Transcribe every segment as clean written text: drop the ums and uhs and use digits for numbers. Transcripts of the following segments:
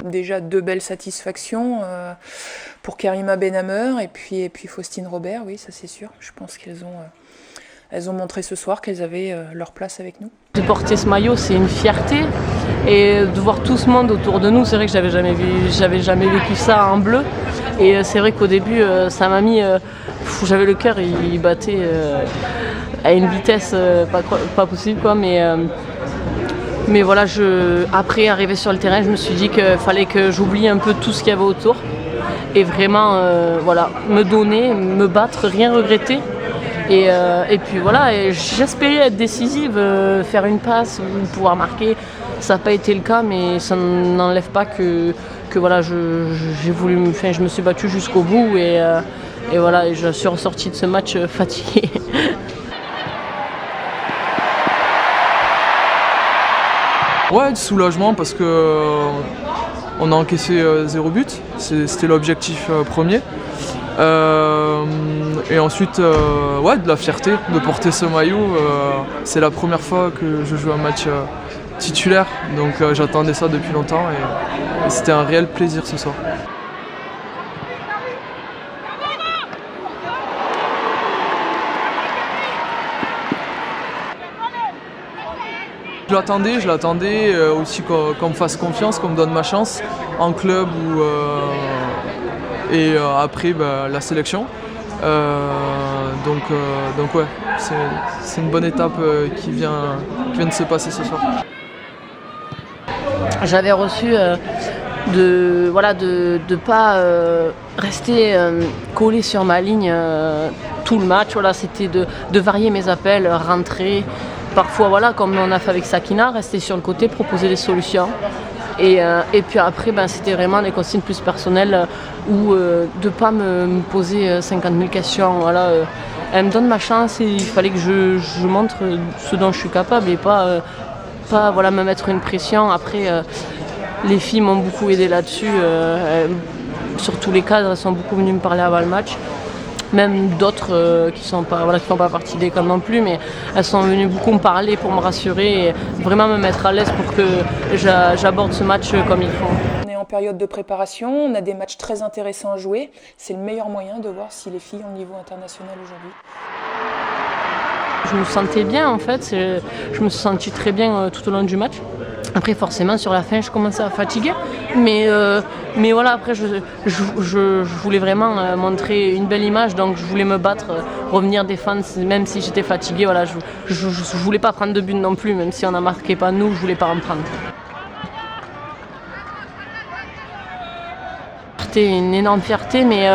Déjà 2 belles satisfactions pour Karima Benhammer et puis Faustine Robert, oui, ça c'est sûr. Je pense qu'elles ont montré ce soir qu'elles avaient leur place avec nous. De porter ce maillot, c'est une fierté, et de voir tout ce monde autour de nous, c'est vrai que j'avais jamais vécu ça en bleu. Et c'est vrai qu'au début, ça m'a mis, j'avais le cœur, il battait à une vitesse pas possible, quoi. Mais voilà, après arriver sur le terrain, je me suis dit qu'il fallait que j'oublie un peu tout ce qu'il y avait autour et vraiment voilà, me donner, me battre, rien regretter. Et puis voilà, et j'espérais être décisive, faire une passe ou pouvoir marquer. Ça n'a pas été le cas, mais ça n'enlève pas que voilà, je me suis battue jusqu'au bout et voilà, et je suis ressortie de ce match fatiguée. Ouais, du soulagement parce que on a encaissé 0 but, c'était l'objectif premier. Et ensuite, ouais, de la fierté de porter ce maillot. C'est la première fois que je joue un match titulaire, donc j'attendais ça depuis longtemps et c'était un réel plaisir ce soir. Je l'attendais aussi qu'on me fasse confiance, qu'on me donne ma chance en club et après la sélection. Donc ouais, c'est une bonne étape qui vient de se passer ce soir. J'avais reçu de pas rester collé sur ma ligne tout le match. Voilà, c'était de varier mes appels, rentrer. Parfois, voilà, comme on a fait avec Sakina, rester sur le côté, proposer des solutions. Et puis après, c'était vraiment des consignes plus personnelles ou de ne pas me poser 50 000 questions. Voilà, elle me donne ma chance et il fallait que je montre ce dont je suis capable et pas voilà, me mettre une pression. Après, les filles m'ont beaucoup aidé là-dessus. Sur tous les cadres, elles sont beaucoup venues me parler avant le match. Même d'autres qui font pas partie des cadres non plus, mais elles sont venues beaucoup me parler pour me rassurer et vraiment me mettre à l'aise pour que j'aborde ce match comme il faut. On est en période de préparation, on a des matchs très intéressants à jouer. C'est le meilleur moyen de voir si les filles ont le niveau international aujourd'hui. Je me sentais bien en fait, je me suis sentie très bien tout au long du match. Après forcément sur la fin je commençais à fatiguer, mais voilà, après je voulais vraiment montrer une belle image, donc je voulais me battre, revenir défendre même si j'étais fatiguée. Voilà, je voulais pas prendre de but non plus, même si on n'a marqué pas nous, je voulais pas en prendre. C'était une énorme fierté, mais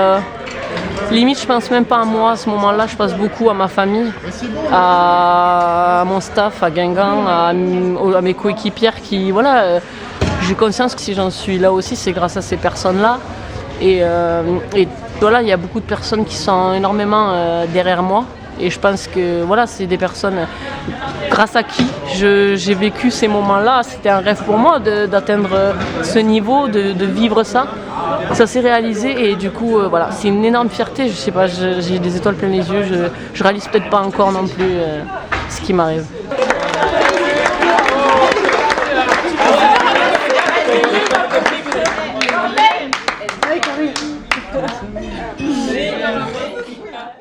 limite, je pense même pas à moi à ce moment-là, je pense beaucoup à ma famille, à mon staff, à Guingamp, à mes coéquipières qui, voilà, j'ai conscience que si j'en suis là aussi, c'est grâce à ces personnes-là. Et voilà, il y a beaucoup de personnes qui sont énormément derrière moi. Et je pense que voilà, c'est des personnes grâce à qui j'ai vécu ces moments-là. C'était un rêve pour moi d'atteindre ce niveau, de vivre ça. Ça s'est réalisé et du coup, voilà, c'est une énorme fierté. Je sais pas, j'ai des étoiles plein les yeux. Je réalise peut-être pas encore non plus ce qui m'arrive.